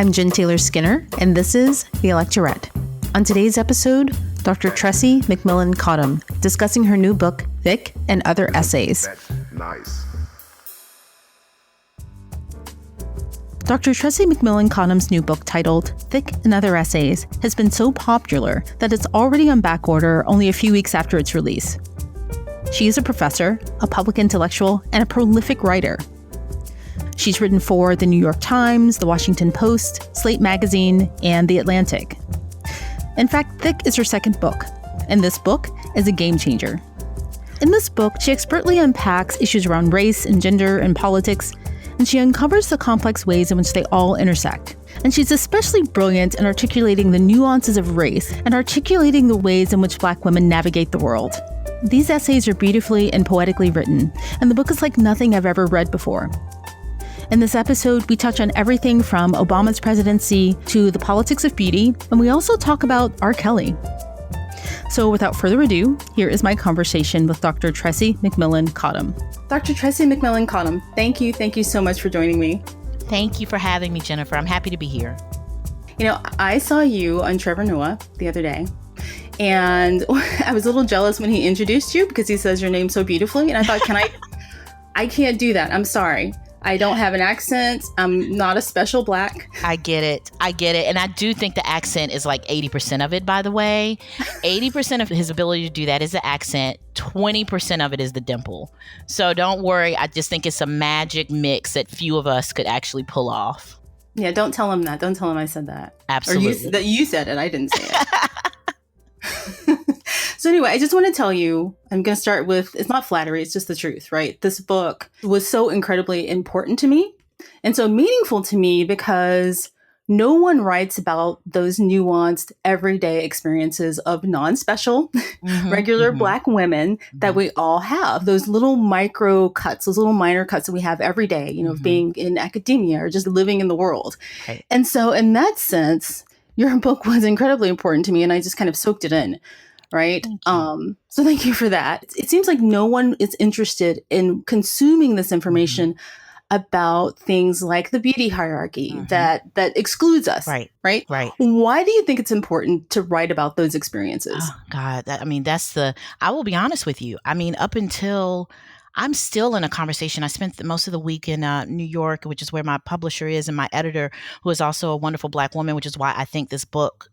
I'm Jen Taylor Skinner, and this is the Electorette. On today's episode, Dr. Tressie McMillan Cottom discussing her new book, Thick and Other Essays. That's nice. Dr. Tressie McMillan Cottom's new book titled Thick and Other Essays has been so popular that it's already on backorder only a few weeks after its release. She is a professor, a public intellectual, and a prolific writer. She's written for The New York Times, The Washington Post, Slate Magazine, and The Atlantic. In fact, Thick is her second book, and this book is a game changer. In this book, she expertly unpacks issues around race and gender and politics, and she uncovers the complex ways in which they all intersect. And she's especially brilliant in articulating the nuances of race and articulating the ways in which Black women navigate the world. These essays are beautifully and poetically written, and the book is like nothing I've ever read before. In this episode, we touch on everything from Obama's presidency to the politics of beauty, and we also talk about R. Kelly. So without further ado, here is my conversation with Dr. Tressie McMillan Cottom. Dr. Tressie McMillan Cottom, thank you so much for joining me. Thank you for having me, Jennifer. I'm happy to be here. You know, I saw you on Trevor Noah the other day, and I was a little jealous when he introduced you because he says your name so beautifully, and I thought, I can't do that. I'm sorry. I don't have an accent. I'm not a special Black. I get it. And I do think the accent is like 80% of it, by the way. 80% of his ability to do that is the accent. 20% of it is the dimple. So don't worry. I just think it's a magic mix that few of us could actually pull off. Yeah, don't tell him that. Don't tell him I said that. Absolutely. Or you said it. I didn't say it. So anyway, I just want to tell you, I'm going to start with, it's not flattery, it's just the truth, right? This book was so incredibly important to me and so meaningful to me because no one writes about those nuanced everyday experiences of non-special, regular Black women that we all have. Those little micro cuts, those little minor cuts that we have every day, you know, of being in academia or just living in the world. Right. And so in that sense, your book was incredibly important to me and I just kind of soaked it in. Right. So thank you for that. It seems like no one is interested in consuming this information about things like the beauty hierarchy that excludes us. Right. Why do you think it's important to write about those experiences? Oh, God. I will be honest with you. I mean, up until I'm still in a conversation. I spent most of the week in New York, which is where my publisher is, and my editor, who is also a wonderful Black woman, which is why I think this book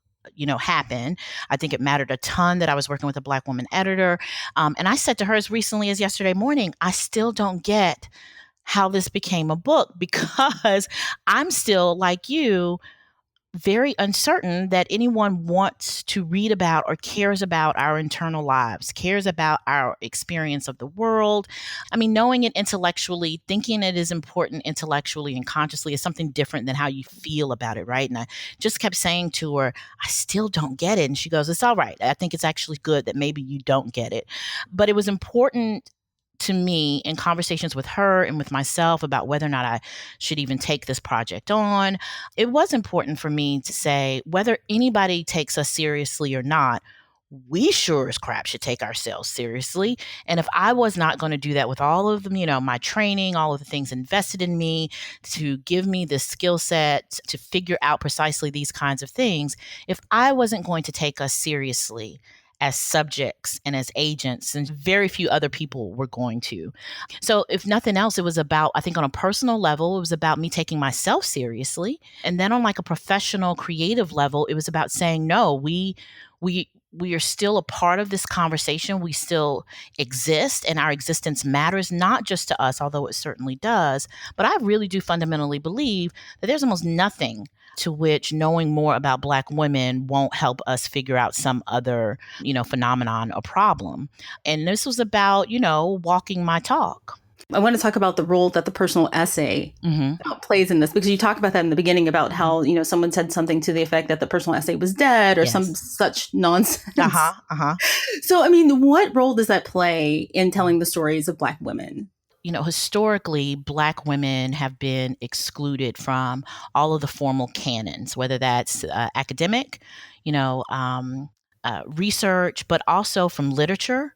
happen. I think it mattered a ton that I was working with a Black woman editor. And I said to her as recently as yesterday morning, I still don't get how this became a book because I'm still, like you, very uncertain that anyone wants to read about or cares about our internal lives, cares about our experience of the world. I mean, knowing it intellectually, thinking it is important intellectually and consciously is something different than how you feel about it, right? And I just kept saying to her, I still don't get it. And she goes, it's all right. I think it's actually good that maybe you don't get it. But it was important to me in conversations with her and with myself about whether or not I should even take this project on. It was important for me to say whether anybody takes us seriously or not, we sure as crap should take ourselves seriously. And if I was not going to do that with all of them, my training, all of the things invested in me to give me the skill set to figure out precisely these kinds of things, if I wasn't going to take us seriously as subjects and as agents, and very few other people were going to. So if nothing else, it was about, I think on a personal level, it was about me taking myself seriously. And then on like a professional, creative level, it was about saying, no, we are still a part of this conversation. We still exist and our existence matters, not just to us, although it certainly does. But I really do fundamentally believe that there's almost nothing to which knowing more about Black women won't help us figure out some other, phenomenon or problem. And this was about, walking my talk. I want to talk about the role that the personal essay plays in this, because you talk about that in the beginning about how, someone said something to the effect that the personal essay was dead or some such nonsense. So, I mean, what role does that play in telling the stories of Black women? Historically, Black women have been excluded from all of the formal canons, whether that's academic, research, but also from literature,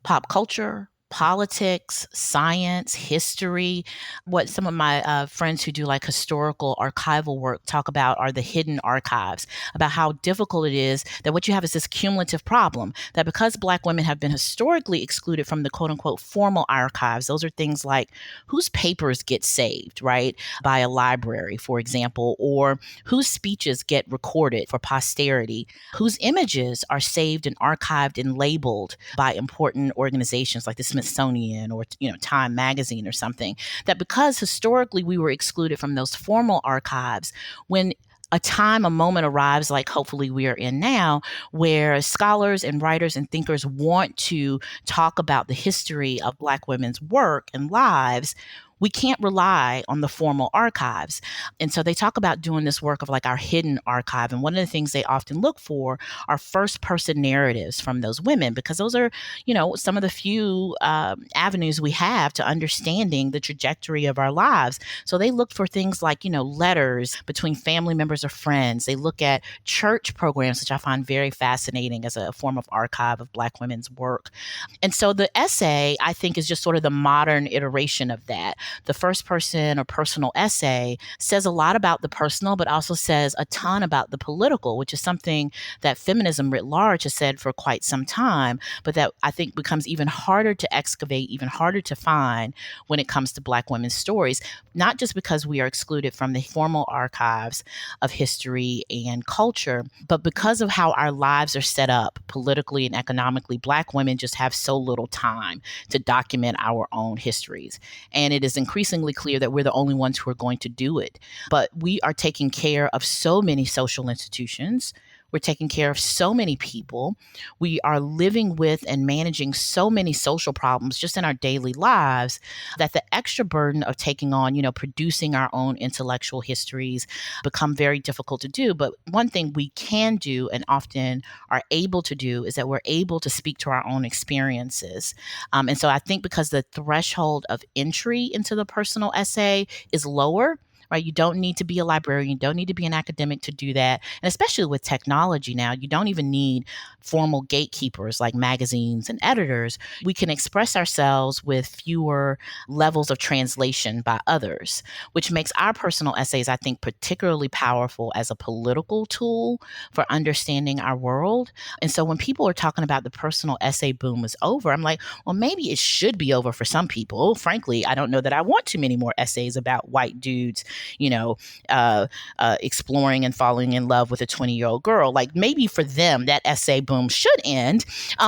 pop culture, politics, science, history. What some of my friends who do like historical archival work talk about are the hidden archives, about how difficult it is that what you have is this cumulative problem that because Black women have been historically excluded from the quote unquote formal archives, those are things like whose papers get saved, right, by a library, for example, or whose speeches get recorded for posterity, whose images are saved and archived and labeled by important organizations like the Smithsonian or, Time Magazine or something, that because historically we were excluded from those formal archives, when a moment arrives, like hopefully we are in now, where scholars and writers and thinkers want to talk about the history of Black women's work and lives, we can't rely on the formal archives. And so they talk about doing this work of like our hidden archive. And one of the things they often look for are first person narratives from those women, because those are, some of the few avenues we have to understanding the trajectory of our lives. So they look for things like, letters between family members or friends. They look at church programs, which I find very fascinating as a form of archive of Black women's work. And so the essay, I think, is just sort of the modern iteration of that. The first person or personal essay says a lot about the personal, but also says a ton about the political, which is something that feminism writ large has said for quite some time, but that I think becomes even harder to excavate, even harder to find when it comes to Black women's stories, not just because we are excluded from the formal archives of history and culture, but because of how our lives are set up politically and economically. Black women just have so little time to document our own histories. And it is increasingly clear that we're the only ones who are going to do it. But we are taking care of so many social institutions. We're taking care of so many people. We are living with and managing so many social problems just in our daily lives that the extra burden of taking on, producing our own intellectual histories become very difficult to do. But one thing we can do and often are able to do is that we're able to speak to our own experiences. And so I think because the threshold of entry into the personal essay is lower, right? You don't need to be a librarian. You don't need to be an academic to do that. And especially with technology now, you don't even need formal gatekeepers like magazines and editors. We can express ourselves with fewer levels of translation by others, which makes our personal essays, I think, particularly powerful as a political tool for understanding our world. And so when people are talking about the personal essay boom is over, I'm like, well, maybe it should be over for some people. Frankly, I don't know that I want too many more essays about white dudes exploring and falling in love with a 20-year-old girl. Like maybe for them, that essay boom should end.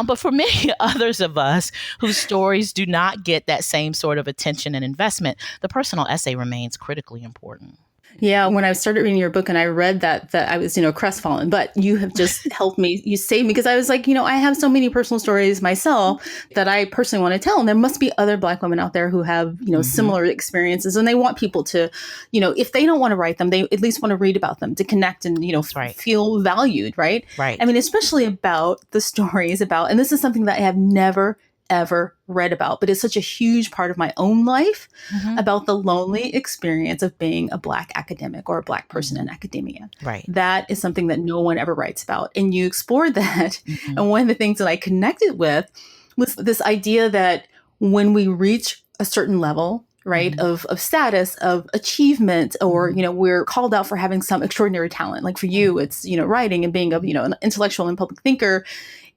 But for many others of us whose stories do not get that same sort of attention and investment, the personal essay remains critically important. Yeah, when I started reading your book and I read that I was, crestfallen, but you have just helped me, you saved me, because I was like, I have so many personal stories myself that I personally want to tell. And there must be other Black women out there who have, similar experiences, and they want people to, if they don't want to write them, they at least want to read about them, to connect and, right. feel valued, right? Right. I mean, especially about the stories about, and this is something that I have never ever read about, but it's such a huge part of my own life, about the lonely experience of being a Black academic or a Black person in academia. Right. That is something that no one ever writes about. And you explored that. And one of the things that I connected with was this idea that when we reach a certain level, right, of status, of achievement, or, we're called out for having some extraordinary talent. Like for you, it's, writing and being an intellectual and public thinker.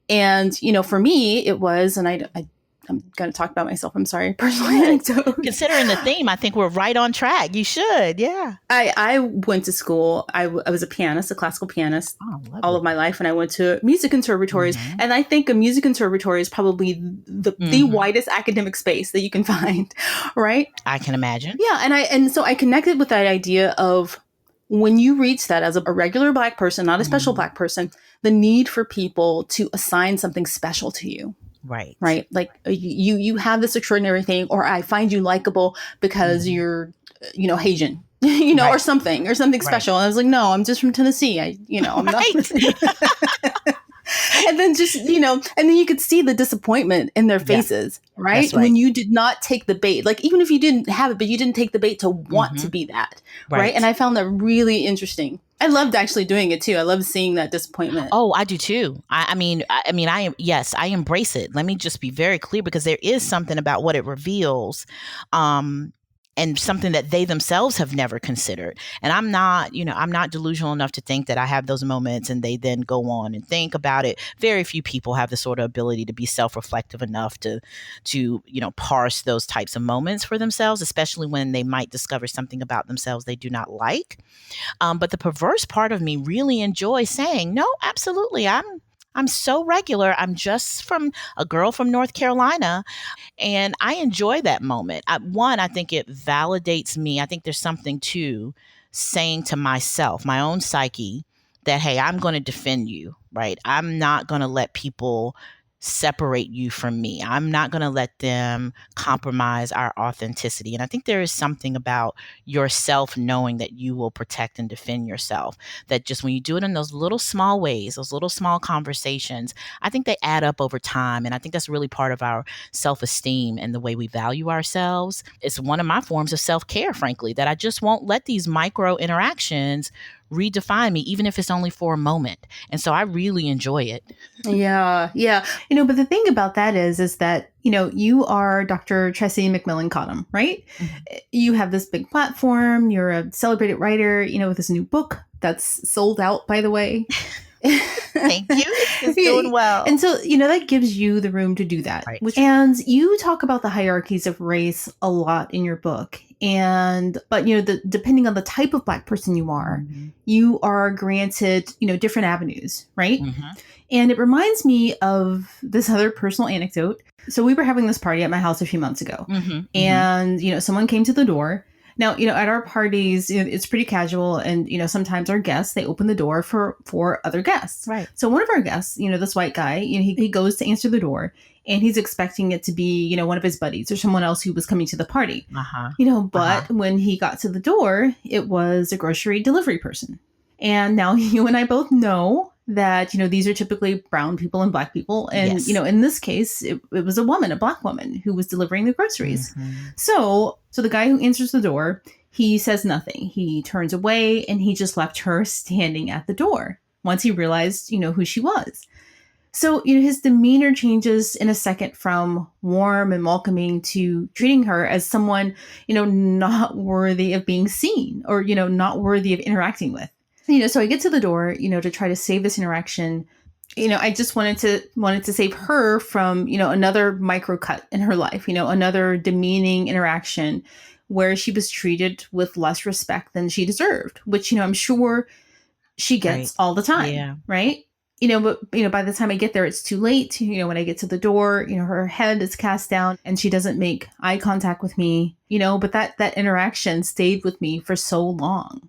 And, for me, it was, and I'm going to talk about myself. I'm sorry, personal anecdote. Considering the theme, I think we're right on track. You should. Yeah. I went to school. I was a pianist, a classical pianist, all of my life. And I went to music conservatories. And I think a music conservatory is probably the widest academic space that you can find. Right. I can imagine. Yeah. And so I connected with that idea of, when you reach that as a regular Black person, not a special Black person, the need for people to assign something special to you. Right. Right. Like you have this extraordinary thing, or I find you likable because you're, Haitian, or something special. And I was like, no, I'm just from Tennessee. I'm not. And then just, and then you could see the disappointment in their faces, right? When you did not take the bait, like even if you didn't have it, but you didn't take the bait to want to be that. Right. And I found that really interesting. I loved actually doing it too. I love seeing that disappointment. Oh, I do too. I embrace it. Let me just be very clear, because there is something about what it reveals, and something that they themselves have never considered. And I'm not delusional enough to think that I have those moments and they then go on and think about it. Very few people have the sort of ability to be self-reflective enough to parse those types of moments for themselves, especially when they might discover something about themselves they do not like. But the perverse part of me really enjoys saying, no, absolutely, I'm so regular. I'm just from a girl from North Carolina. And I enjoy that moment. I think it validates me. I think there's something to saying to myself, my own psyche, that, hey, I'm going to defend you, right? I'm not going to let people separate you from me. I'm not going to let them compromise our authenticity. And I think there is something about yourself knowing that you will protect and defend yourself, that just when you do it in those little small ways, those little small conversations, I think they add up over time. And I think that's really part of our self-esteem and the way we value ourselves. It's one of my forms of self-care, frankly, that I just won't let these micro interactions redefine me, even if it's only for a moment. And so I really enjoy it. Yeah. But the thing about that is that, you are Dr. Tressie McMillan Cottom, right? Mm-hmm. You have this big platform. You're a celebrated writer, with this new book that's sold out, by the way. Thank you. It's doing well. And so, that gives you the room to do that. Right. And you talk about the hierarchies of race a lot in your book. But depending on the type of Black person you are, mm-hmm. you are granted, different avenues, right? Mm-hmm. And it reminds me of this other personal anecdote. So we were having this party at my house a few months ago, mm-hmm. and, someone came to the door. Now, at our parties, it's pretty casual. And, sometimes our guests, they open the door for other guests. Right. So one of our guests, this white guy, he goes to answer the door, and he's expecting it to be, one of his buddies or someone else who was coming to the party. But when he got to the door, it was a grocery delivery person. And now you and I both know that, these are typically brown people and Black people. And, yes. In this case, it was a woman, a Black woman who was delivering the groceries. Mm-hmm. So the guy who answers the door, he says nothing. He turns away, and he just left her standing at the door once he realized, who she was. So, his demeanor changes in a second from warm and welcoming to treating her as someone, not worthy of being seen or, not worthy of interacting with. So I get to the door, to try to save this interaction. I just wanted to save her from, another micro cut in her life, another demeaning interaction where she was treated with less respect than she deserved, which, I'm sure she gets all the time. Yeah. Right. But, by the time I get there, it's too late. When I get to the door, her head is cast down and she doesn't make eye contact with me, but that interaction stayed with me for so long.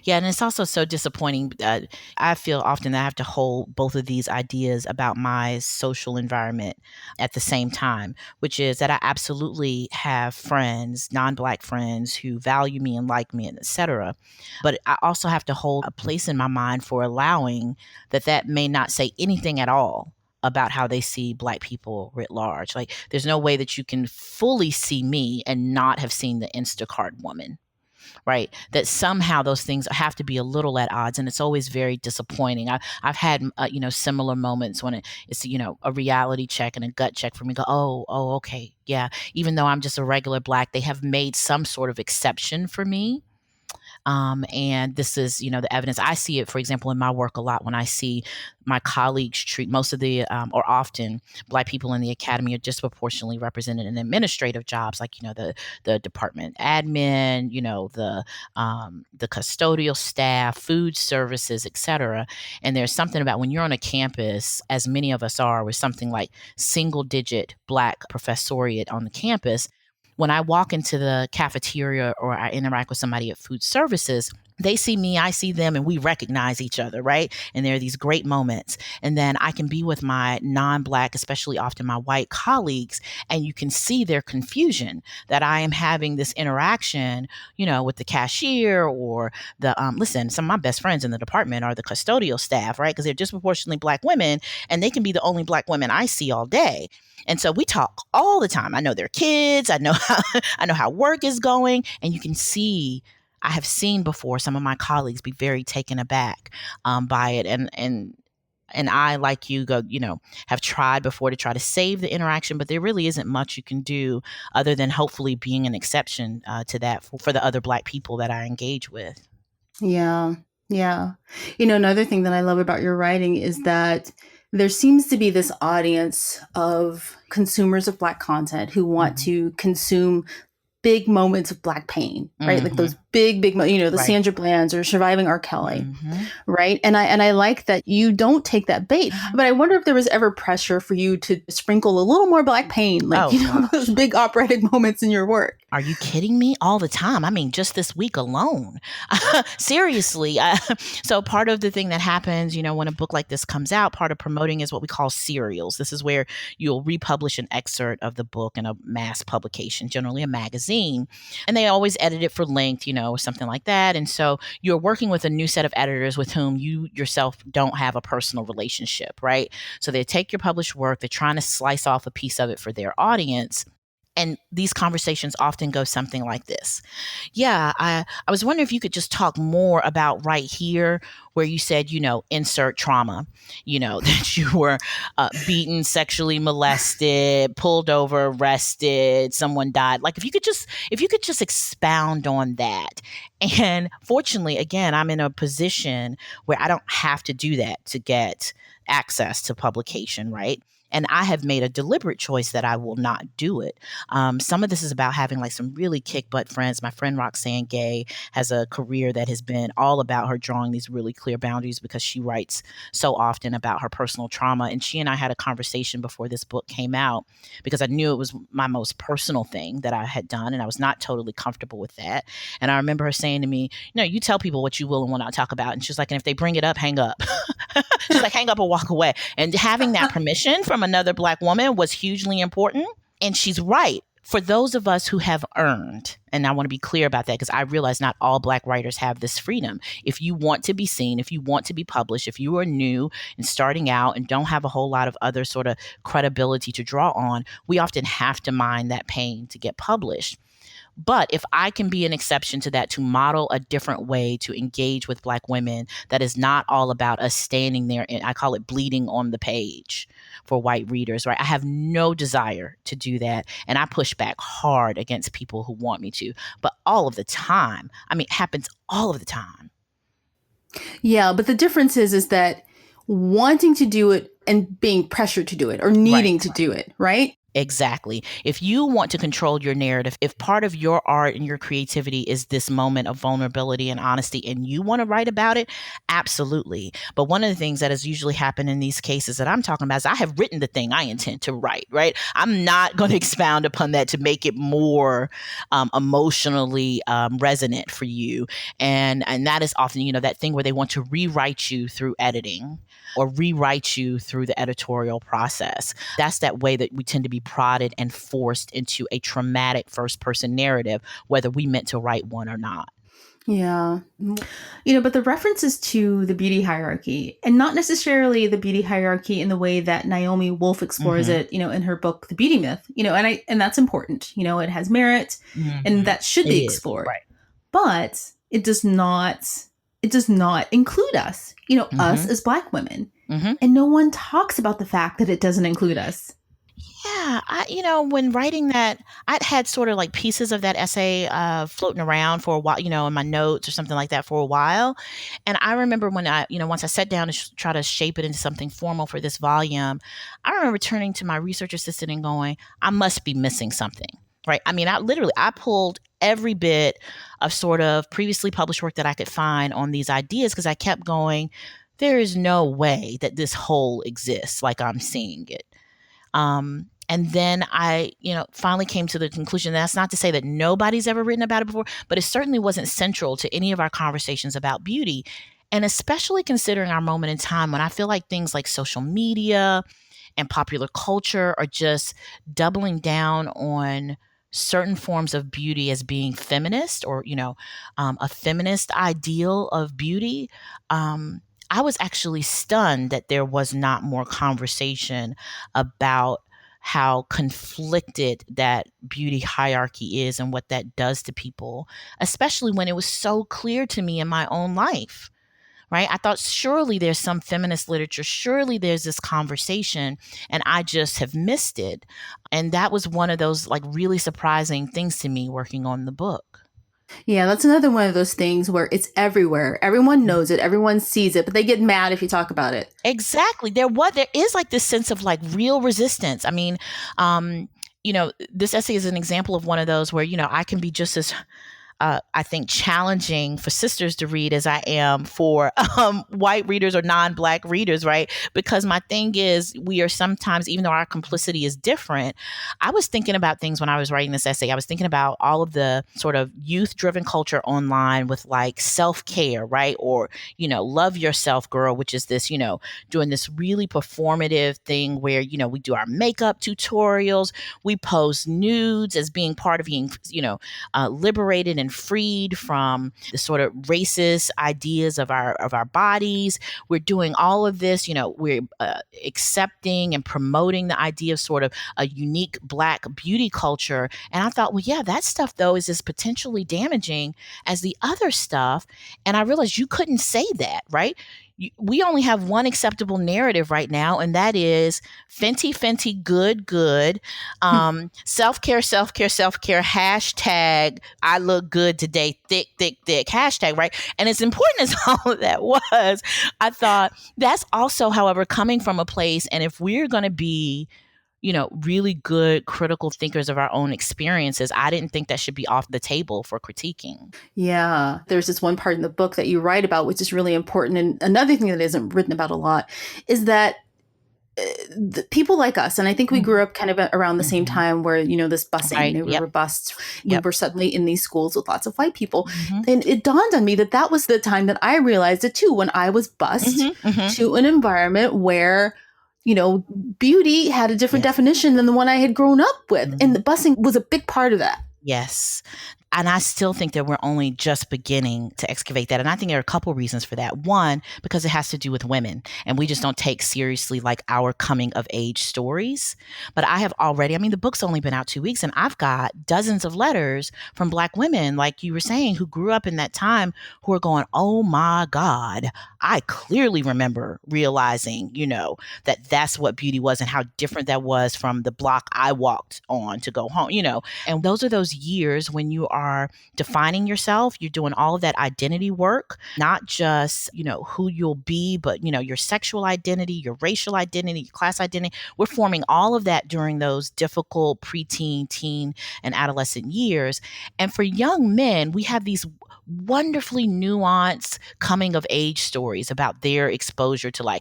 Yeah, and it's also so disappointing. I feel often that I have to hold both of these ideas about my social environment at the same time, which is that I absolutely have friends, non-Black friends, who value me and like me, and et cetera. But I also have to hold a place in my mind for allowing that may not say anything at all about how they see Black people writ large. Like, there's no way that you can fully see me and not have seen the Instacart woman. Right. That somehow those things have to be a little at odds. And it's always very disappointing. I've had, similar moments when it's, a reality check and a gut check for me. Go, oh, okay. Yeah. Even though I'm just a regular Black, they have made some sort of exception for me. And this is, the evidence. I see it, for example, in my work a lot when I see my colleagues treat most of the, or often Black people in the academy are disproportionately represented in administrative jobs, like, the department admin, the custodial staff, food services, et cetera. And there's something about when you're on a campus, as many of us are, with something like single digit Black professoriate on the campus. When I walk into the cafeteria or I interact with somebody at food services, they see me, I see them, and we recognize each other, right? And there are these great moments. And then I can be with my non-Black, especially often my white colleagues, and you can see their confusion that I am having this interaction, with the cashier or the, listen, some of my best friends in the department are the custodial staff, right? Because they're disproportionately Black women, and they can be the only Black women I see all day. And so we talk all the time. I know their kids. I know how work is going, and you can see I have seen before some of my colleagues be very taken aback by it. And I, like you, have tried before to try to save the interaction, but there really isn't much you can do other than hopefully being an exception to that for the other Black people that I engage with. Yeah. Yeah. Another thing that I love about your writing is that there seems to be this audience of consumers of Black content who want to consume big moments of Black pain, right? Like those big, the right. Sandra Bland's or Surviving R. Kelly, right? And I like that you don't take that bait. But I wonder if there was ever pressure for you to sprinkle a little more Black pain, like those big operatic moments in your work. Are you kidding me? All the time. I mean, just this week alone. Seriously. So part of the thing that happens, when a book like this comes out, part of promoting is what we call serials. This is where you'll republish an excerpt of the book in a mass publication, generally a magazine. And they always edit it for length, or something like that. And so you're working with a new set of editors with whom you yourself don't have a personal relationship, right? So they take your published work, they're trying to slice off a piece of it for their audience. And these conversations often go something like this. Yeah, I was wondering if you could just talk more about right here where you said, insert trauma, that you were beaten, sexually molested, pulled over, arrested, someone died. Like if you could just expound on that. And fortunately, again, I'm in a position where I don't have to do that to get access to publication, right? And I have made a deliberate choice that I will not do it. Some of this is about having like some really kick butt friends. My friend Roxane Gay has a career that has been all about her drawing these really clear boundaries because she writes so often about her personal trauma. And she and I had a conversation before this book came out because I knew it was my most personal thing that I had done. And I was not totally comfortable with that. And I remember her saying to me, you tell people what you will and will not talk about. And she's like, and if they bring it up, hang up. She's like, hang up or walk away. And having that permission from another Black woman was hugely important. And she's right. For those of us who have earned, and I want to be clear about that because I realize not all Black writers have this freedom. If you want to be seen, if you want to be published, if you are new and starting out and don't have a whole lot of other sort of credibility to draw on, we often have to mind that pain to get published. But if I can be an exception to that, to model a different way to engage with Black women that is not all about us standing there and I call it bleeding on the page for white readers, right? I have no desire to do that. And I push back hard against people who want me to. But all of the time, it happens all of the time. Yeah, but the difference is that wanting to do it and being pressured to do it or needing to do it, right? Exactly. If you want to control your narrative, if part of your art and your creativity is this moment of vulnerability and honesty and you want to write about it, absolutely. But one of the things that has usually happened in these cases that I'm talking about is I have written the thing I intend to write, right? I'm not going to expound upon that to make it more emotionally resonant for you. And that is often, that thing where they want to rewrite you through editing or rewrite you through the editorial process. That's that way that we tend to be prodded and forced into a traumatic first-person narrative, whether we meant to write one or not. Yeah. But the references to the beauty hierarchy, and not necessarily the beauty hierarchy in the way that Naomi Wolf explores it, in her book, The Beauty Myth, and that's important. It has merit and that should be explored. Right. But it does not include us, us as Black women. And no one talks about the fact that it doesn't include us. Yeah, when writing that, I'd had sort of like pieces of that essay floating around for a while, in my notes or something like that for a while. And I remember when once I sat down to try to shape it into something formal for this volume, I remember turning to my research assistant and going, I must be missing something, right? I pulled every bit of sort of previously published work that I could find on these ideas because I kept going, there is no way that this whole exists like I'm seeing it. And then I, finally came to the conclusion that's not to say that nobody's ever written about it before, but it certainly wasn't central to any of our conversations about beauty. And especially considering our moment in time when I feel like things like social media and popular culture are just doubling down on certain forms of beauty as being feminist or, a feminist ideal of beauty. I was actually stunned that there was not more conversation about how conflicted that beauty hierarchy is and what that does to people, especially when it was so clear to me in my own life. Right. I thought surely there's some feminist literature, surely there's this conversation, and I just have missed it. And that was one of those like really surprising things to me working on the book. Yeah, that's another one of those things where it's everywhere. Everyone knows it. Everyone sees it, but they get mad if you talk about it. Exactly. There is like this sense of like real resistance. I mean, this essay is an example of one of those where, I can be just as I think challenging for sisters to read as I am for white readers or non-Black readers, right? Because my thing is, we are sometimes, even though our complicity is different, I was thinking about things when I was writing this essay. I was thinking about all of the sort of youth-driven culture online with like self-care, right? Or, love yourself, girl, which is this, doing this really performative thing where, we do our makeup tutorials, we post nudes as being part of being, liberated and freed from the sort of racist ideas of our bodies. We're doing all of this, we're accepting and promoting the idea of sort of a unique Black beauty culture. And I thought, well, yeah, that stuff though is as potentially damaging as the other stuff. And I realized you couldn't say that, right? We only have one acceptable narrative right now, and that is Fenty, Fenty, good. Self-care, hashtag I look good today, thick, hashtag, right? And as important as all of that was, I thought that's also, however, coming from a place, and if we're going to be really good critical thinkers of our own experiences, I didn't think that should be off the table for critiquing. Yeah. There's this one part in the book that you write about, which is really important. And another thing that isn't written about a lot is that people like us, and I think we grew up kind of around the same time where, this busing, Right. we Yep. were bused. We Yep. were suddenly in these schools with lots of white people. And it dawned on me that was the time that I realized it too, when I was bused to an environment where, beauty had a different definition than the one I had grown up with. And the busing was a big part of that. Yes. And I still think that we're only just beginning to excavate that. And I think there are a couple reasons for that. One, because it has to do with women, and we just don't take seriously like our coming of age stories. But I have already, the book's only been out 2 weeks, and I've got dozens of letters from Black women, like you were saying, who grew up in that time, who are going, oh my God, I clearly remember realizing, that that's what beauty was and how different that was from the block I walked on to go home, And those are those years when you are defining yourself, you're doing all of that identity work, not just, who you'll be, but, your sexual identity, your racial identity, your class identity. We're forming all of that during those difficult preteen, teen, and adolescent years. And for young men, we have these wonderfully nuanced coming of age stories about their exposure to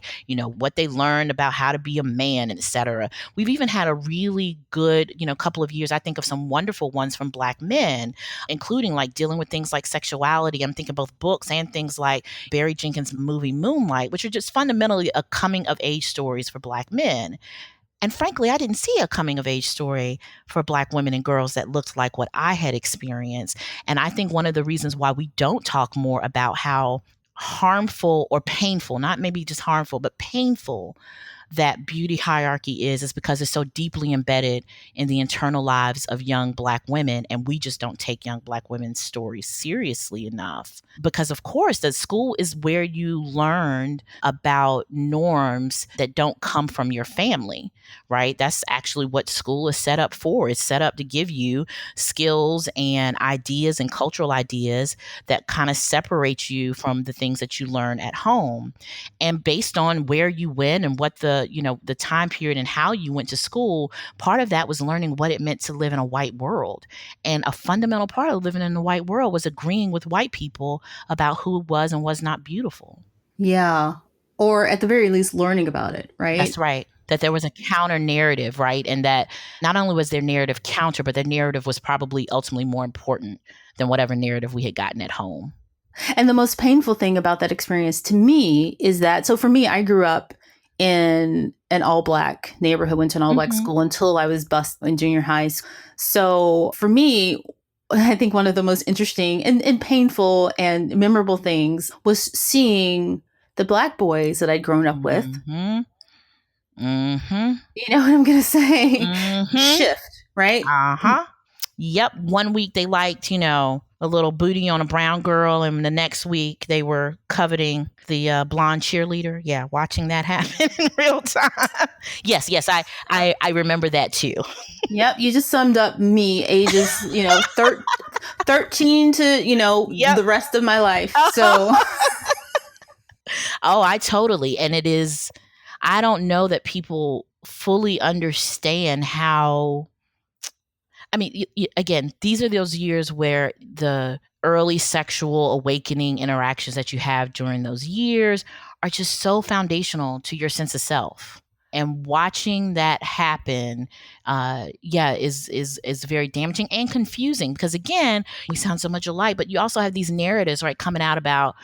what they learned about how to be a man, et cetera. We've even had a really good, couple of years. I think of some wonderful ones from Black men, including like dealing with things like sexuality. I'm thinking both books and things like Barry Jenkins' movie Moonlight, which are just fundamentally a coming of age stories for Black men. And frankly, I didn't see a coming of age story for Black women and girls that looked like what I had experienced. And I think one of the reasons why we don't talk more about how harmful or painful, not maybe just harmful, but painful that beauty hierarchy is because it's so deeply embedded in the internal lives of young Black women. And we just don't take young Black women's stories seriously enough. Because of course, the school is where you learned about norms that don't come from your family, right? That's actually what school is set up for. It's set up to give you skills and ideas and cultural ideas that kind of separate you from the things that you learn at home. And based on where you went and what the time period and how you went to school, part of that was learning what it meant to live in a white world. And a fundamental part of living in the white world was agreeing with white people about who was and was not beautiful. Yeah. Or at the very least, learning about it, right? That's right. That there was a counter narrative, right? And that not only was their narrative counter, but their narrative was probably ultimately more important than whatever narrative we had gotten at home. And the most painful thing about that experience to me is that, so for me, I grew up in an all-Black neighborhood, went to an all-Black school until I was bused in junior high. So for me, I think one of the most interesting and painful and memorable things was seeing the Black boys that I'd grown up with Mm-hmm. You know what I'm going to say? Mm-hmm. Shift, right? Uh-huh. Yep. One week they liked, a little booty on a brown girl, and the next week they were coveting the blonde cheerleader. Yeah, watching that happen in real time. Yes, I remember that too. Yep, you just summed up me, ages, 13 to, Yep. the rest of my life. So, Oh, I totally. And it is, I don't know that people fully understand how, I mean, again, these are those years where the early sexual awakening interactions that you have during those years are just so foundational to your sense of self. And watching that happen, is very damaging and confusing because again, we sound so much alike, but you also have these narratives right coming out about,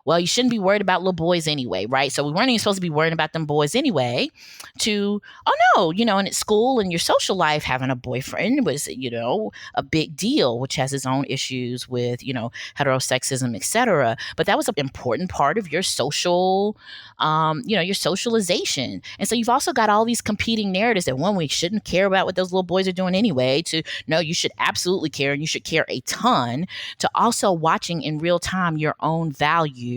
well, you shouldn't be worried about little boys anyway, right? So we weren't even supposed to be worrying about them boys anyway. To oh no, and at school and your social life, having a boyfriend was a big deal, which has its own issues with heterosexism, etc. But that was an important part of your social your socialization. And so you've also got all these competing narratives that one, we shouldn't care about what those little boys are doing anyway, to no, you should absolutely care and you should care a ton, to also watching in real time your own value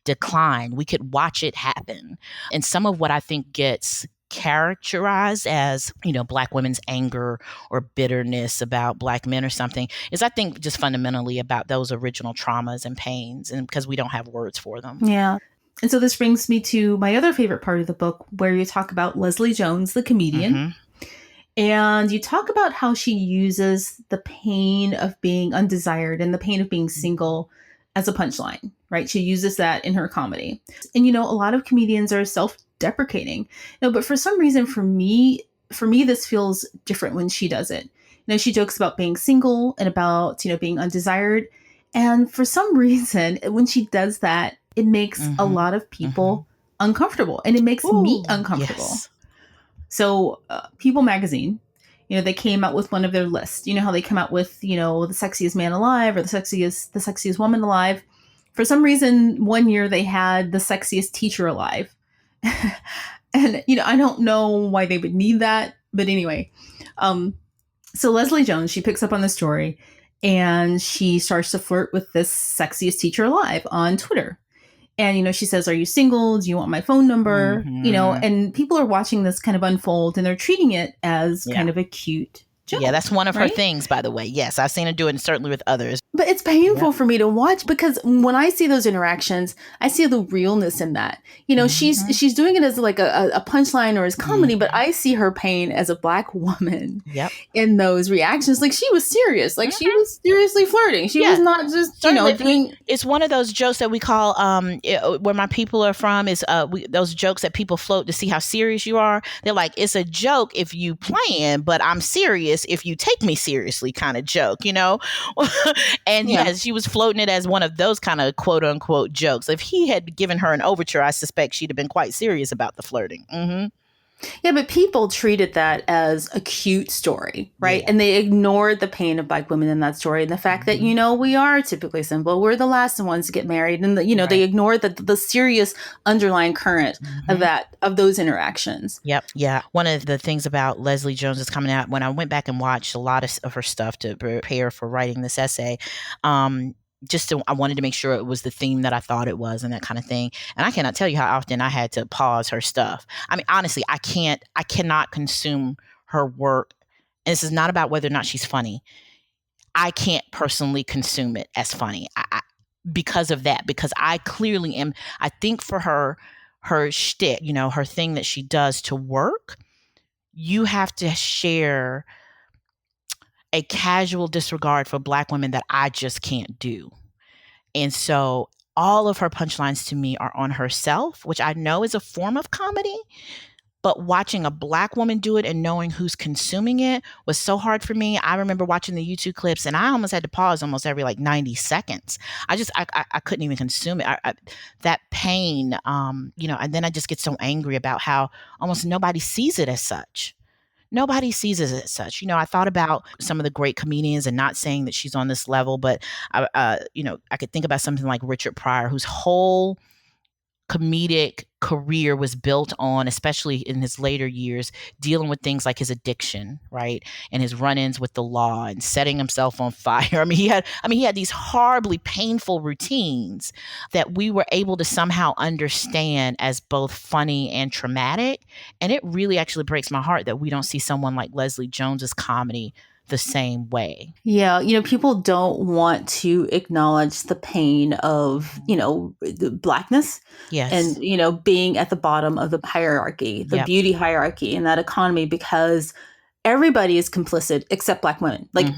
decline. We could watch it happen. And some of what I think gets characterized as Black women's anger or bitterness about Black men or something is, I think, just fundamentally about those original traumas and pains, and because we don't have words for them. yeah. And so this brings me to my other favorite part of the book, where you talk about Leslie Jones, the comedian. Mm-hmm. And you talk about how she uses the pain of being undesired and the pain of being single as a punchline, right? She uses that in her comedy. And, a lot of comedians are self-deprecating, but for some reason, for me, this feels different when she does it. She jokes about being single and about, being undesired. And for some reason, when she does that, it makes a lot of people uncomfortable, and it makes me uncomfortable. Yes. So People magazine, they came out with one of their lists. You know how they come out with, the sexiest man alive or the sexiest woman alive. For some reason, one year they had the sexiest teacher alive. And, I don't know why they would need that. But anyway, so Leslie Jones, she picks up on the story and she starts to flirt with this sexiest teacher alive on Twitter. And, she says, are you single? Do you want my phone number? And people are watching this kind of unfold, and they're treating it as kind of a cute joke. Yeah, that's one of her things, by the way. Yes, I've seen her do it, and certainly with others. But it's painful for me to watch, because when I see those interactions, I see the realness in that. She's doing it as like a punchline or as comedy, but I see her pain as a Black woman in those reactions. Like, she was serious. Like, she was seriously flirting. She was not just, doing... It's one of those jokes that we call, where my people are from, is those jokes that people float to see how serious you are. They're like, it's a joke if you playing, but I'm serious if you take me seriously kind of joke, And yes, she was floating it as one of those kind of quote unquote jokes. If he had given her an overture, I suspect she'd have been quite serious about the flirting. Mm-hmm. Yeah, but people treated that as a cute story, right? Yeah. And they ignored the pain of Black women in that story, and the fact that, we are typically single. We're the last ones to get married. And, they ignored the serious underlying current of those interactions. Yep. Yeah. One of the things about Leslie Jones is coming out, when I went back and watched a lot of her stuff to prepare for writing this essay, I wanted to make sure it was the theme that I thought it was, and that kind of thing. And I cannot tell you how often I had to pause her stuff. I mean, honestly, I cannot consume her work. And this is not about whether or not she's funny. I can't personally consume it as funny because of that, because I clearly am. I think for her shtick, her thing that she does to work, you have to share a casual disregard for Black women that I just can't do. And so all of her punchlines to me are on herself, which I know is a form of comedy, but watching a Black woman do it and knowing who's consuming it was so hard for me. I remember watching the YouTube clips and I almost had to pause almost every 90 seconds. I couldn't even consume it. That pain, and then I just get so angry about how almost nobody sees it as such. Nobody sees it as such. I thought about some of the great comedians, and not saying that she's on this level, but I could think about something like Richard Pryor, whose whole comedic career was built on, especially in his later years, dealing with things like his addiction, right? And his run-ins with the law and setting himself on fire. He had these horribly painful routines that we were able to somehow understand as both funny and traumatic. And it really actually breaks my heart that we don't see someone like Leslie Jones's comedy the same way. Yeah, people don't want to acknowledge the pain of, the blackness Yes. and, being at the bottom of the hierarchy, the Yep. beauty hierarchy in that economy, because everybody is complicit except Black women. Like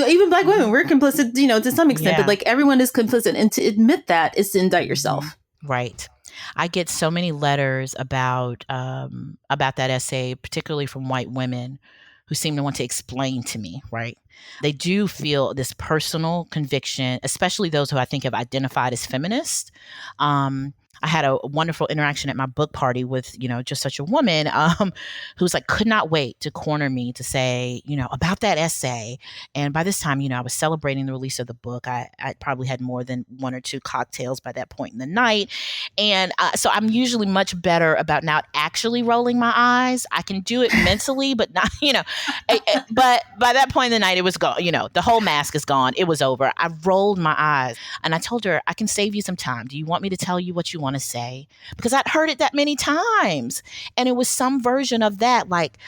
even Black women, we're complicit, to some extent, but like everyone is complicit. And to admit that is to indict yourself. Right. I get so many letters about that essay, particularly from white women who seem to want to explain to me, right? They do feel this personal conviction, especially those who I think have identified as feminists. I had a wonderful interaction at my book party with, just such a woman who's like, could not wait to corner me to say, about that essay. And by this time, I was celebrating the release of the book. I probably had more than one or two cocktails by that point in the night. And so I'm usually much better about not actually rolling my eyes. I can do it mentally, but not, but by that point in the night, it was gone. The whole mask is gone. It was over. I rolled my eyes and I told her, I can save you some time. Do you want me to tell you what you want to say? Because I'd heard it that many times. And it was some version of that. Like,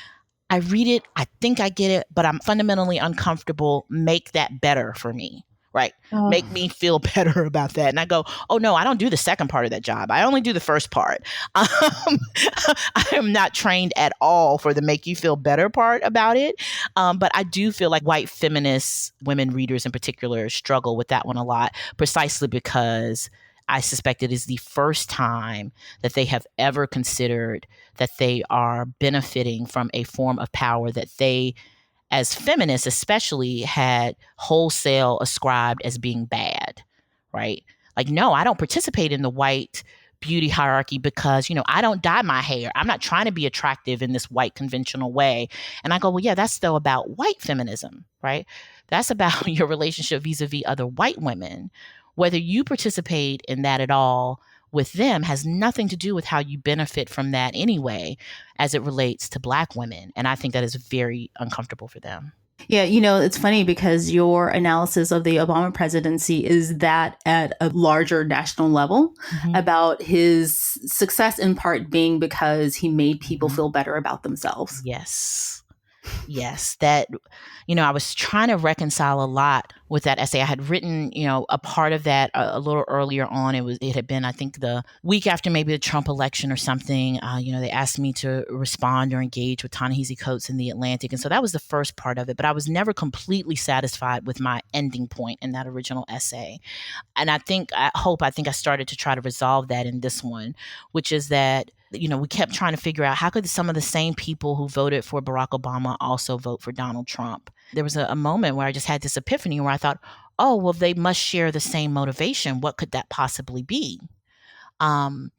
I read it, I think I get it, but I'm fundamentally uncomfortable. Make that better for me. Right. Oh. Make me feel better about that. And I go, oh, no, I don't do the second part of that job. I only do the first part. I am not trained at all for the make you feel better part about it. But I do feel like white feminists, women readers in particular, struggle with that one a lot, precisely because I suspect it is the first time that they have ever considered that they are benefiting from a form of power that they, as feminists especially, had wholesale ascribed as being bad, right? Like, no, I don't participate in the white beauty hierarchy because, I don't dye my hair. I'm not trying to be attractive in this white conventional way. And I go, well, yeah, that's still about white feminism, right? That's about your relationship vis-a-vis other white women. Whether you participate in that at all with them has nothing to do with how you benefit from that anyway, as it relates to Black women. And I think that is very uncomfortable for them. Yeah, it's funny because your analysis of the Obama presidency is that at a larger national level about his success in part being because he made people feel better about themselves. Yes, that, I was trying to reconcile a lot with that essay. I had written, a part of that a little earlier on. It had been, I think, the week after maybe the Trump election or something. They asked me to respond or engage with Ta-Nehisi Coates in The Atlantic. And so that was the first part of it. But I was never completely satisfied with my ending point in that original essay. And I think I started to try to resolve that in this one, which is that, we kept trying to figure out how could some of the same people who voted for Barack Obama also vote for Donald Trump. There was a moment where I just had this epiphany where I thought, oh, well, they must share the same motivation. What could that possibly be? And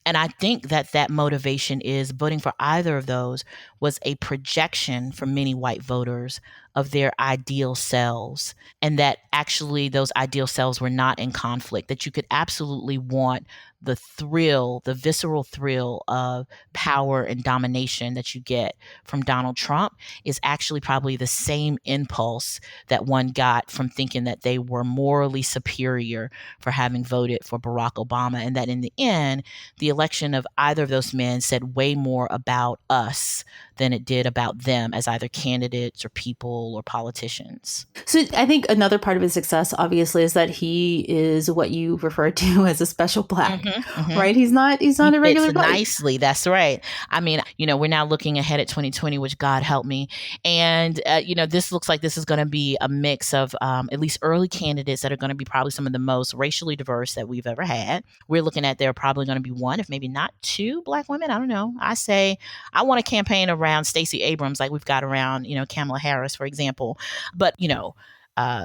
I think that motivation is voting for either of those was a projection for many white voters of their ideal selves, and that actually those ideal selves were not in conflict, that you could absolutely want the thrill, the visceral thrill of power and domination that you get from Donald Trump is actually probably the same impulse that one got from thinking that they were morally superior for having voted for Barack Obama, and that in the end, the election of either of those men said way more about us than it did about them as either candidates or people or politicians. So I think another part of his success, obviously, is that he is what you refer to as a special Black, right? He's not a regular Black. Nicely, that's right. I mean, we're now looking ahead at 2020, which God help me. And, this looks like this is going to be a mix of at least early candidates that are going to be probably some of the most racially diverse that we've ever had. We're looking at there are probably going to be one, if maybe not two Black women. I don't know. I say I want to campaign around Stacey Abrams like we've got around, Kamala Harris, for example. But,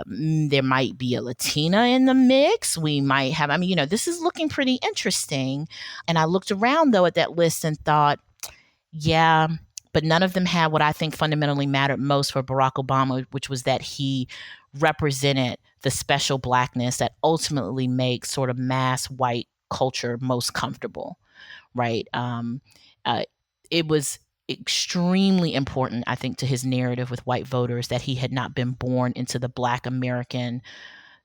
there might be a Latina in the mix. We might have, this is looking pretty interesting. And I looked around, though, at that list and thought, yeah, but none of them had what I think fundamentally mattered most for Barack Obama, which was that he represented the special Blackness that ultimately makes sort of mass white culture most comfortable, right? It was extremely important, I think, to his narrative with white voters that he had not been born into the Black American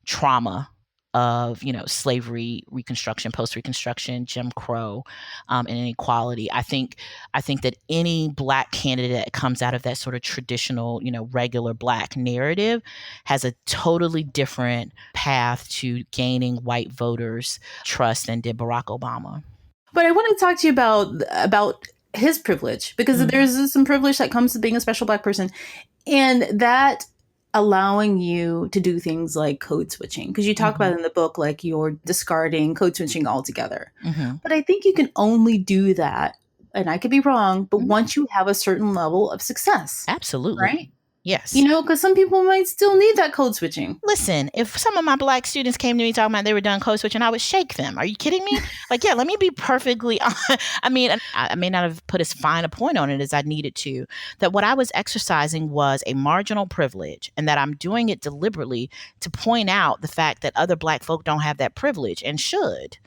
trauma of, slavery, Reconstruction, post-Reconstruction, Jim Crow, and inequality. I think that any Black candidate that comes out of that sort of traditional, regular Black narrative has a totally different path to gaining white voters' trust than did Barack Obama. But I want to talk to you about his privilege, because there's some privilege that comes to being a special Black person, and that allowing you to do things like code switching, because you talk about it in the book, like you're discarding code switching altogether. But I think you can only do that, and I could be wrong, but once you have a certain level of success. Absolutely. Right? Yes. Because some people might still need that code switching. Listen, if some of my Black students came to me talking about they were done code switching, I would shake them. Are you kidding me? Like, yeah, let me be perfectly honest. I mean, I may not have put as fine a point on it as I needed to, that what I was exercising was a marginal privilege, and that I'm doing it deliberately to point out the fact that other Black folk don't have that privilege and should.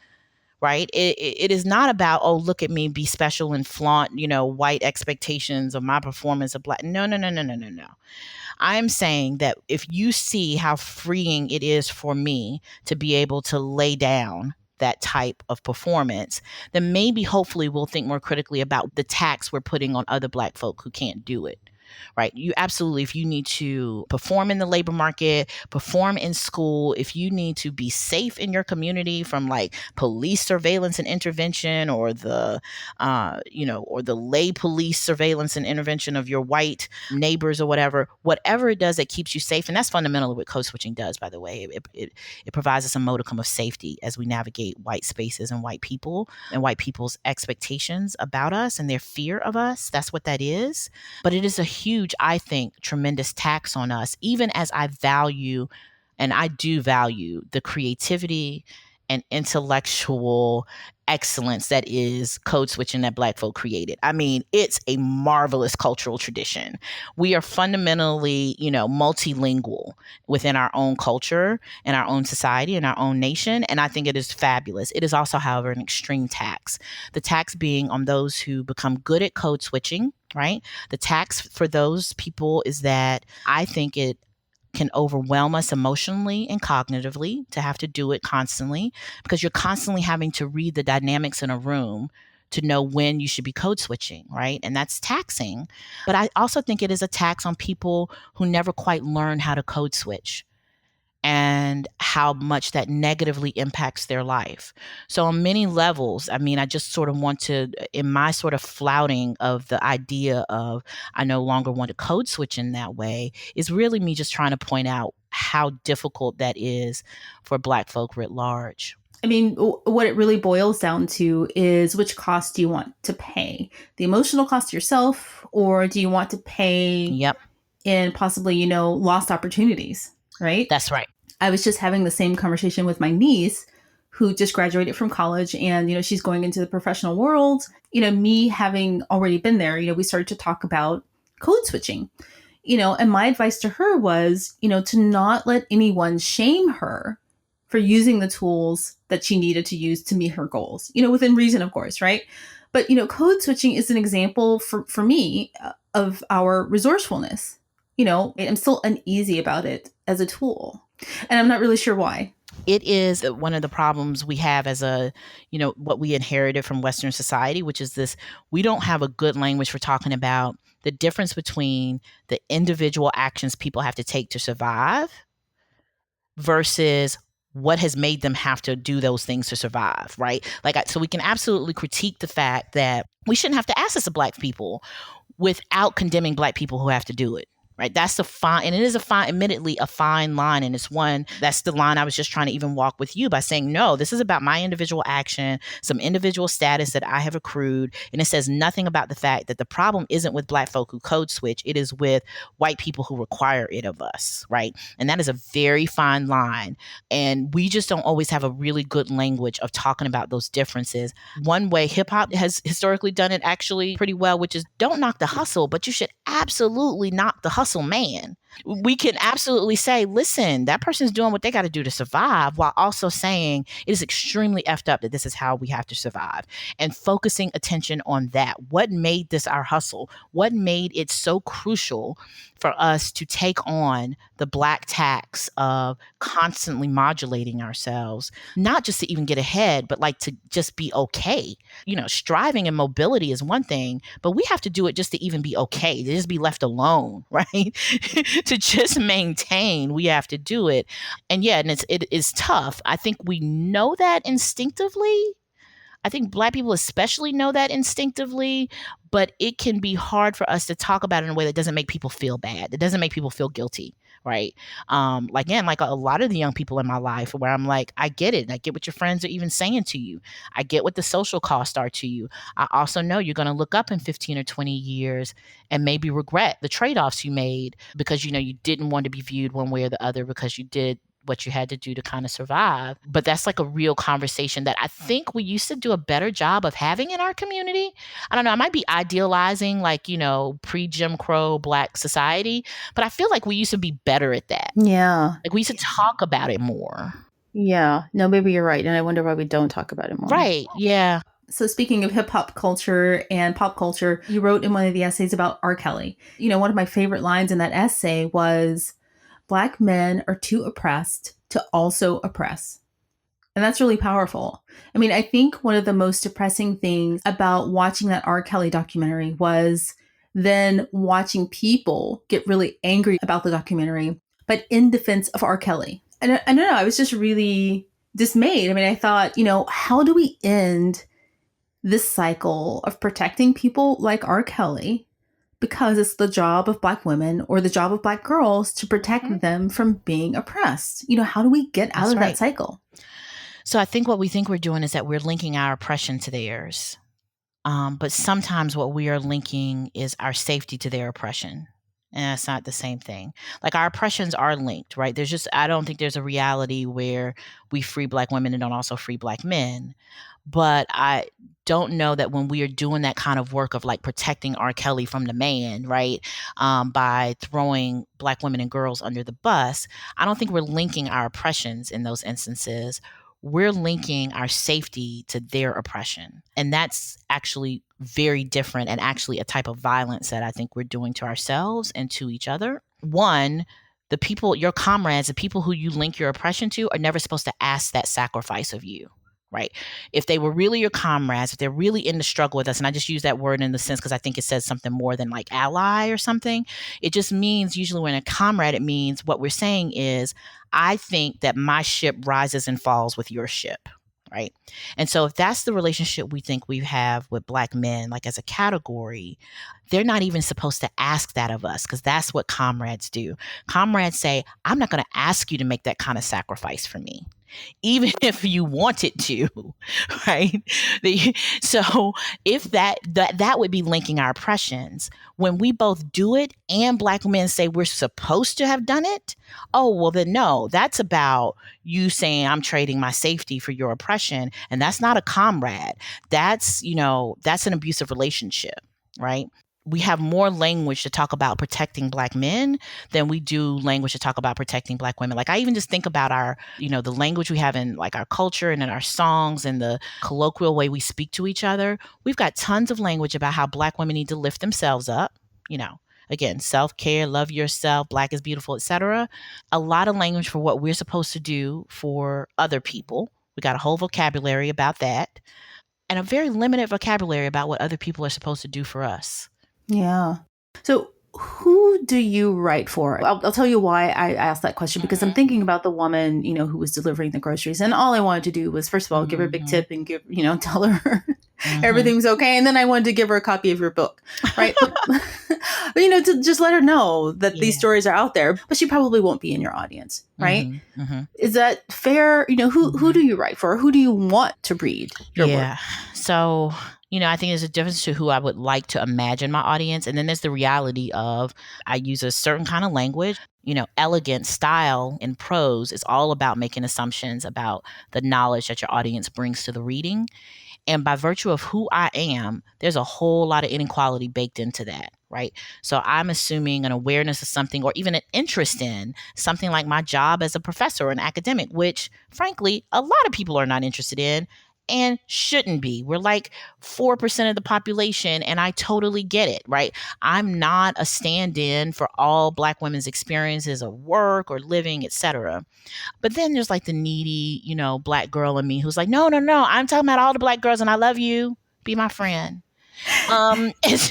Right? It is not about, oh, look at me, be special and flaunt, white expectations of my performance of Black. No. I'm saying that if you see how freeing it is for me to be able to lay down that type of performance, then maybe hopefully we'll think more critically about the tax we're putting on other Black folk who can't do it. Right? You absolutely, if you need to perform in the labor market, perform in school, if you need to be safe in your community from like police surveillance and intervention, or the, or the lay police surveillance and intervention of your white neighbors, or whatever it does that keeps you safe. And that's fundamentally what code switching does, by the way. It provides us a modicum of safety as we navigate white spaces and white people and white people's expectations about us and their fear of us. That's what that is. But it is a huge, I think, tremendous tax on us, even as I value, and I do value, the creativity and intellectual excellence that is code switching that Black folk created. I mean, it's a marvelous cultural tradition. We are fundamentally, multilingual within our own culture and our own society and our own nation. And I think it is fabulous. It is also, however, an extreme tax. The tax being on those who become good at code switching, right? The tax for those people is that I think it can overwhelm us emotionally and cognitively to have to do it constantly, because you're constantly having to read the dynamics in a room to know when you should be code switching, right? And that's taxing. But I also think it is a tax on people who never quite learn how to code switch, and how much that negatively impacts their life. So on many levels, I mean, I just sort of want to, in my sort of flouting of the idea of I no longer want to code switch in that way, is really me just trying to point out how difficult that is for Black folk writ large. I mean, what it really boils down to is, which cost do you want to pay? The emotional cost to yourself, or do you want to pay in possibly, lost opportunities? Right? That's right. I was just having the same conversation with my niece, who just graduated from college, and, she's going into the professional world. Me having already been there, we started to talk about code switching, and my advice to her was, to not let anyone shame her for using the tools that she needed to use to meet her goals, within reason, of course. Right. But, code switching is an example for me of our resourcefulness. I'm still uneasy about it as a tool, and I'm not really sure why. It is one of the problems we have as what we inherited from Western society, which is this: we don't have a good language for talking about the difference between the individual actions people have to take to survive versus what has made them have to do those things to survive, right? So we can absolutely critique the fact that we shouldn't have to ask this of Black people without condemning Black people who have to do it. Right. That's the fine. And it is admittedly a fine line. And it's one, that's the line I was just trying to even walk with you by saying, no, this is about my individual action, some individual status that I have accrued. And it says nothing about the fact that the problem isn't with Black folk who code switch. It is with white people who require it of us. Right. And that is a very fine line. And we just don't always have a really good language of talking about those differences. One way hip hop has historically done it actually pretty well, which is don't knock the hustle, but you should absolutely knock the hustle man. We can absolutely say, listen, that person's doing what they got to do to survive, while also saying it is extremely effed up that this is how we have to survive, and focusing attention on that. What made this our hustle? What made it so crucial for us to take on the black tax of constantly modulating ourselves, not just to even get ahead, but like to just be okay? Striving and mobility is one thing, but we have to do it just to even be okay, to just be left alone, right? To just maintain, we have to do it. And yeah, and it is tough. I think we know that instinctively. I think Black people especially know that instinctively, but it can be hard for us to talk about it in a way that doesn't make people feel bad. That doesn't make people feel guilty, right? Like a lot of the young people in my life where I'm like, I get it. I get what your friends are even saying to you. I get what the social costs are to you. I also know you're going to look up in 15 or 20 years and maybe regret the trade-offs you made because, you didn't want to be viewed one way or the other because you did what you had to do to kind of survive. But that's like a real conversation that I think we used to do a better job of having in our community. I don't know, I might be idealizing like, pre-Jim Crow Black society, but I feel like we used to be better at that. Yeah. Like we used to talk about it more. Yeah. No, maybe you're right. And I wonder why we don't talk about it more. Right. Yeah. So speaking of hip hop culture and pop culture, you wrote in one of the essays about R. Kelly. One of my favorite lines in that essay was, Black men are too oppressed to also oppress. And that's really powerful. I think one of the most depressing things about watching that R. Kelly documentary was then watching people get really angry about the documentary, but in defense of R. Kelly. And I don't know, I was just really dismayed. I thought, how do we end this cycle of protecting people like R. Kelly? Because it's the job of Black women or the job of Black girls to protect them from being oppressed. How do we get out of that cycle? So I think what we think we're doing is that we're linking our oppression to theirs. But sometimes what we are linking is our safety to their oppression. And that's not the same thing. Like our oppressions are linked, right? I don't think there's a reality where we free Black women and don't also free Black men. But I don't know that when we are doing that kind of work of like protecting R. Kelly from the man, right, by throwing Black women and girls under the bus, I don't think we're linking our oppressions in those instances. We're linking our safety to their oppression. And that's actually very different and actually a type of violence that I think we're doing to ourselves and to each other. One, the people, your comrades, the people who you link your oppression to are never supposed to ask that sacrifice of you. Right. If they were really your comrades, if they're really in the struggle with us, and I just use that word in the sense because I think it says something more than like ally or something. It just means usually when a comrade, it means what we're saying is, I think that my ship rises and falls with your ship. Right. And so if that's the relationship we think we have with Black men, like as a category, they're not even supposed to ask that of us because that's what comrades do. Comrades say, I'm not going to ask you to make that kind of sacrifice for me, even if you wanted to, right? So if that would be linking our oppressions. When we both do it and Black men say we're supposed to have done it, oh, well then no, that's about you saying I'm trading my safety for your oppression. And that's not a comrade. That's an abusive relationship, right? We have more language to talk about protecting Black men than we do language to talk about protecting Black women. Like I even just think about our, the language we have in like our culture and in our songs and the colloquial way we speak to each other. We've got tons of language about how Black women need to lift themselves up, again, self-care, love yourself, Black is beautiful, etc. A lot of language for what we're supposed to do for other people. We got a whole vocabulary about that and a very limited vocabulary about what other people are supposed to do for us. Yeah. So who do you write for? I'll tell you why I asked that question, because I'm thinking about the woman, who was delivering the groceries. And all I wanted to do was, first of all, give her a big tip and tell her everything's okay. And then I wanted to give her a copy of your book, right? but, to just let her know that these stories are out there, but she probably won't be in your audience, right? Is that fair? Who do you write for? Who do you want to read your work? So I think there's a difference to who I would like to imagine my audience. And then there's the reality of I use a certain kind of language. Elegant style in prose is all about making assumptions about the knowledge that your audience brings to the reading. And by virtue of who I am, there's a whole lot of inequality baked into that, right? So I'm assuming an awareness of something or even an interest in something like my job as a professor or an academic, which frankly, a lot of people are not interested in and shouldn't be. We're like 4% of the population, and I totally get it, right? I'm not a stand-in for all Black women's experiences of work or living, etc. But then there's like the needy, Black girl in me who's like, no, no, no, I'm talking about all the Black girls and I love you. Be my friend. It's,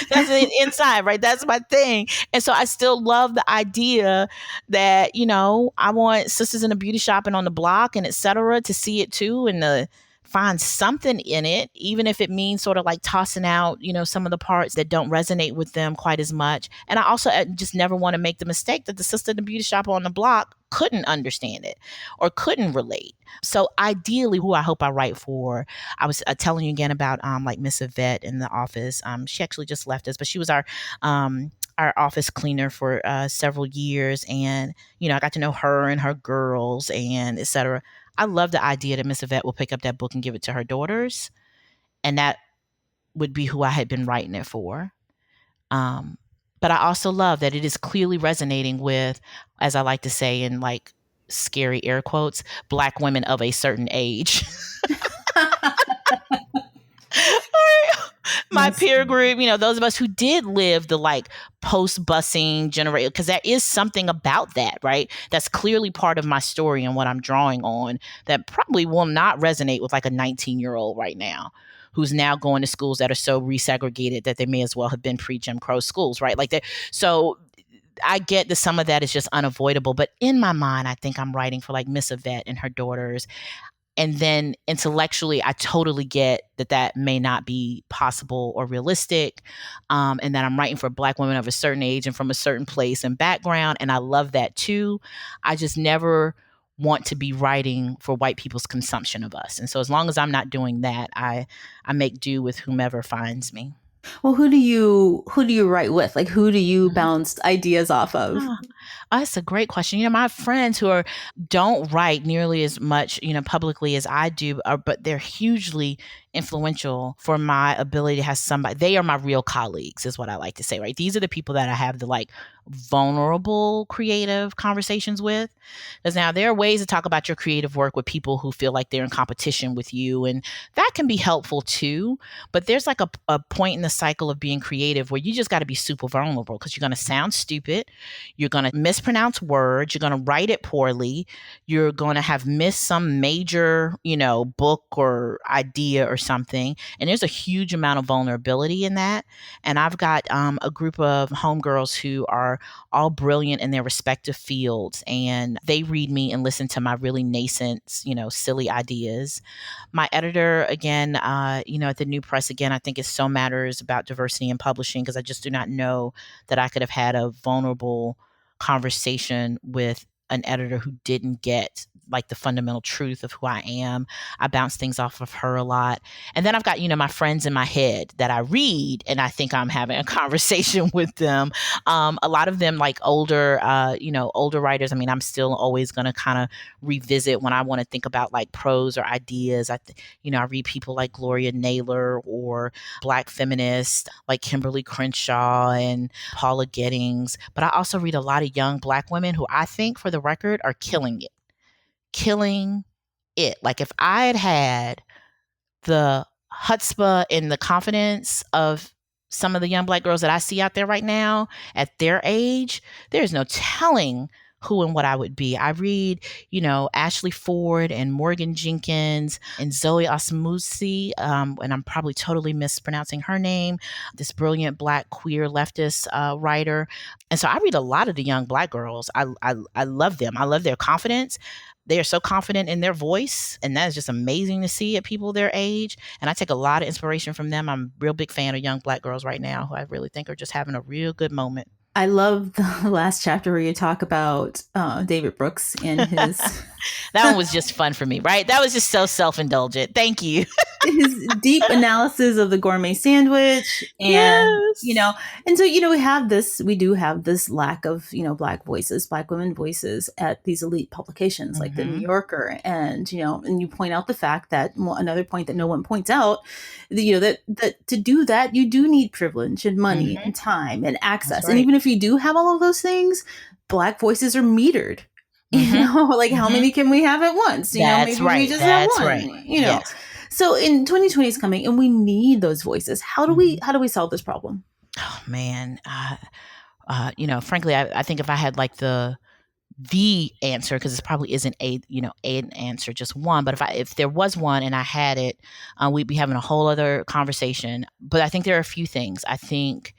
that's the inside, right? That's my thing. And so I still love the idea that, I want sisters in the beauty shop and on the block and et cetera to see it too and to find something in it, even if it means sort of like tossing out, some of the parts that don't resonate with them quite as much. And I also just never want to make the mistake that the sister in the beauty shop on the block couldn't understand it or couldn't relate. So ideally, who I hope I write for, I was telling you again about like Miss Yvette in the office. She actually just left us, but she was our office cleaner for several years. And, I got to know her and her girls and et cetera. I love the idea that Miss Yvette will pick up that book and give it to her daughters. And that would be who I had been writing it for. But I also love that it is clearly resonating with, as I like to say in like scary air quotes, Black women of a certain age. My peer group, those of us who did live the like post-busing generation, because there is something about that, right? That's clearly part of my story and what I'm drawing on that probably will not resonate with like a 19-year-old right now who's now going to schools that are so resegregated that they may as well have been pre-Jim Crow schools, right? Like that. So I get that some of that is just unavoidable, but in my mind, I think I'm writing for like Miss Yvette and her daughters. And then intellectually, I totally get that may not be possible or realistic, and that I'm writing for Black women of a certain age and from a certain place and background. And I love that too. I just never want to be writing for white people's consumption of us. And so as long as I'm not doing that, I make do with whomever finds me. Well, who do you write with? Like, who do you bounce ideas off of? That's a great question. My friends who don't write nearly as much, publicly as I do, but they're hugely influential for my ability to have somebody. They are my real colleagues, is what I like to say, right? These are the people that I have the like vulnerable creative conversations with. Because now there are ways to talk about your creative work with people who feel like they're in competition with you. And that can be helpful too. But there's like a point in the cycle of being creative where you just got to be super vulnerable because you're going to sound stupid. You're going to mispronounce words. You're going to write it poorly. You're going to have missed some major, book or idea or something. And there's a huge amount of vulnerability in that. And I've got a group of homegirls who are all brilliant in their respective fields. And they read me and listen to my really nascent, silly ideas. My editor, again, at the New Press, again, I think it so matters about diversity in publishing because I just do not know that I could have had a vulnerable conversation with an editor who didn't get like the fundamental truth of who I am. I bounce things off of her a lot. And then I've got, my friends in my head that I read and I think I'm having a conversation with them. A lot of them like older writers. I mean, I'm still always going to kind of revisit when I want to think about like prose or ideas. I read people like Gloria Naylor or Black feminists like Kimberly Crenshaw and Paula Giddings. But I also read a lot of young Black women who I think, for the record, are killing it. Like if I had the chutzpah and the confidence of some of the young Black girls that I see out there right now at their age, there's no telling who and what I would be. I read, Ashley Ford and Morgan Jenkins and Zoe Osmusi, and I'm probably totally mispronouncing her name, this brilliant Black queer leftist writer. And so I read a lot of the young Black girls. I love them. I love their confidence. They are so confident in their voice, and that is just amazing to see at people their age. And I take a lot of inspiration from them. I'm a real big fan of young Black girls right now who I really think are just having a real good moment. I love the last chapter where you talk about David Brooks and his That one was just fun for me, right? That was just so self-indulgent. Thank you. his deep analysis of the gourmet sandwich. And, and so, we do have this lack of, Black voices, Black women voices at these elite publications like the New Yorker. And, and you point out the fact that, another point that no one points out, that to do that, you do need privilege and money and time and access. Right. And even if you do have all of those things, Black voices are metered. How many can we have at once? That's right. We just have one. Right. Yes. So in 2020 is coming, and we need those voices. How do we solve this problem? Oh man, frankly, I think if I had like the answer, because this probably isn't an answer, just one. But if there was one and I had it, we'd be having a whole other conversation. But I think there are a few things. I think,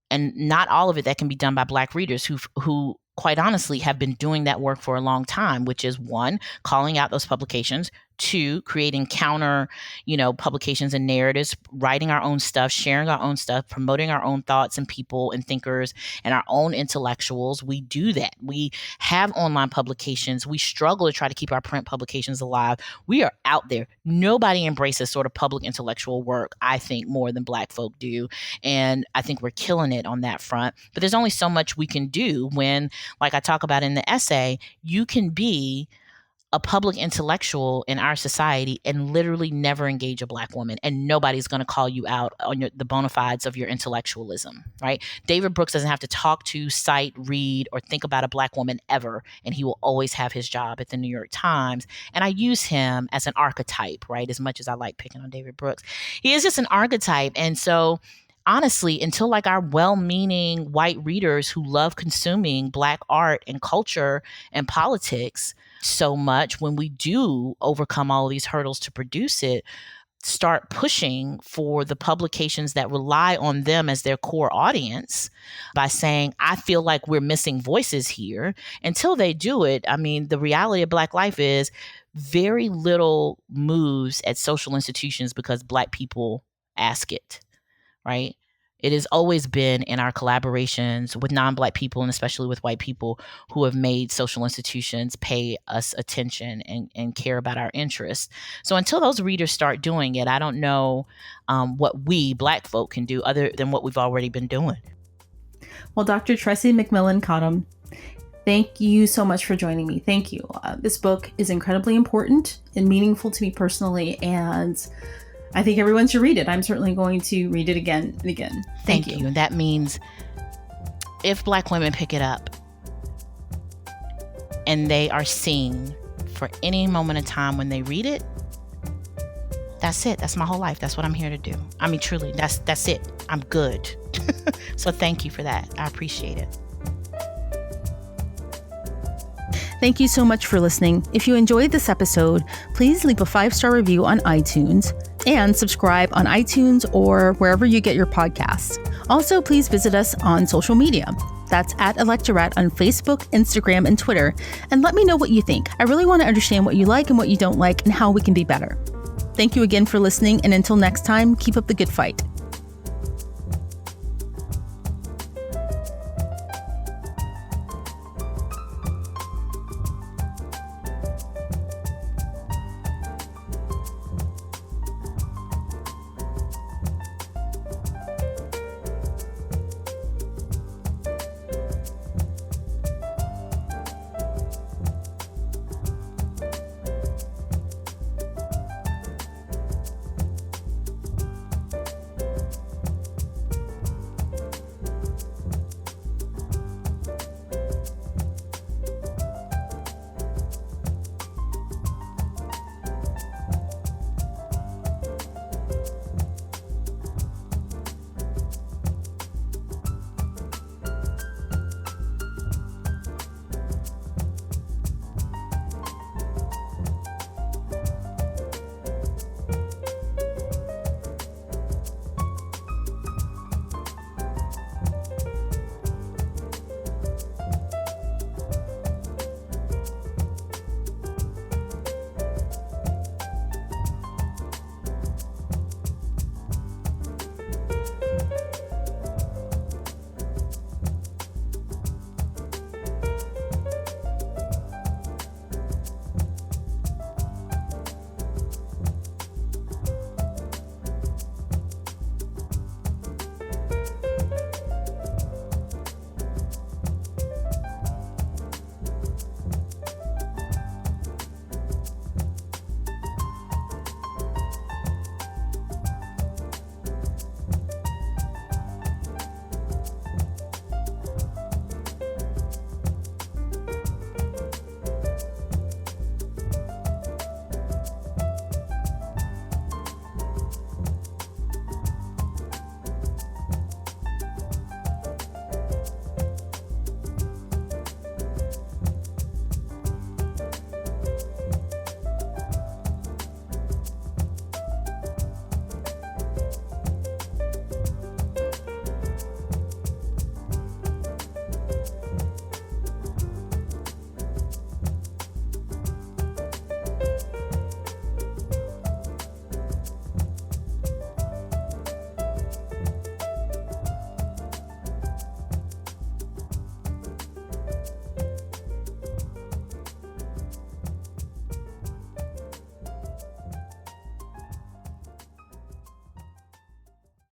and not all of it that can be done by Black readers who quite honestly have been doing that work for a long time, which is one, calling out those publications, two, creating counter, publications and narratives, writing our own stuff, sharing our own stuff, promoting our own thoughts and people and thinkers and our own intellectuals. We do that. We have online publications. We struggle to try to keep our print publications alive. We are out there. Nobody embraces sort of public intellectual work, I think, more than Black folk do. And I think we're killing it on that front. But there's only so much we can do when, like I talk about in the essay, you can be a public intellectual in our society and literally never engage a Black woman, and nobody's going to call you out on the bona fides of your intellectualism, right? David Brooks doesn't have to talk to, cite, read, or think about a Black woman ever, and he will always have his job at the New York Times. And I use him as an archetype, right? As much as I like picking on David Brooks, he is just an archetype. And so honestly, until like our well-meaning white readers who love consuming Black art and culture and politics so much, when we do overcome all of these hurdles to produce it, start pushing for the publications that rely on them as their core audience by saying, I feel like we're missing voices here. Until they do it, I mean, the reality of Black life is very little moves at social institutions because Black people ask it, right? It has always been in our collaborations with non-Black people, and especially with white people, who have made social institutions pay us attention and care about our interests. So until those readers start doing it, I don't know what we Black folk can do other than what we've already been doing. Well, Dr. Tressie McMillan Cottom, thank you so much for joining me. Thank you. This book is incredibly important and meaningful to me personally, and I think everyone should read it. I'm certainly going to read it again and again. Thank you. And that means if Black women pick it up and they are seen for any moment of time when they read it, that's it. That's my whole life. That's what I'm here to do. I mean, truly, that's it. I'm good. So thank you for that. I appreciate it. Thank you so much for listening. If you enjoyed this episode, please leave a 5-star review on iTunes and subscribe on iTunes or wherever you get your podcasts. Also, please visit us on social media. That's at Electorette on Facebook, Instagram, and Twitter. And let me know what you think. I really want to understand what you like and what you don't like and how we can be better. Thank you again for listening. And until next time, keep up the good fight.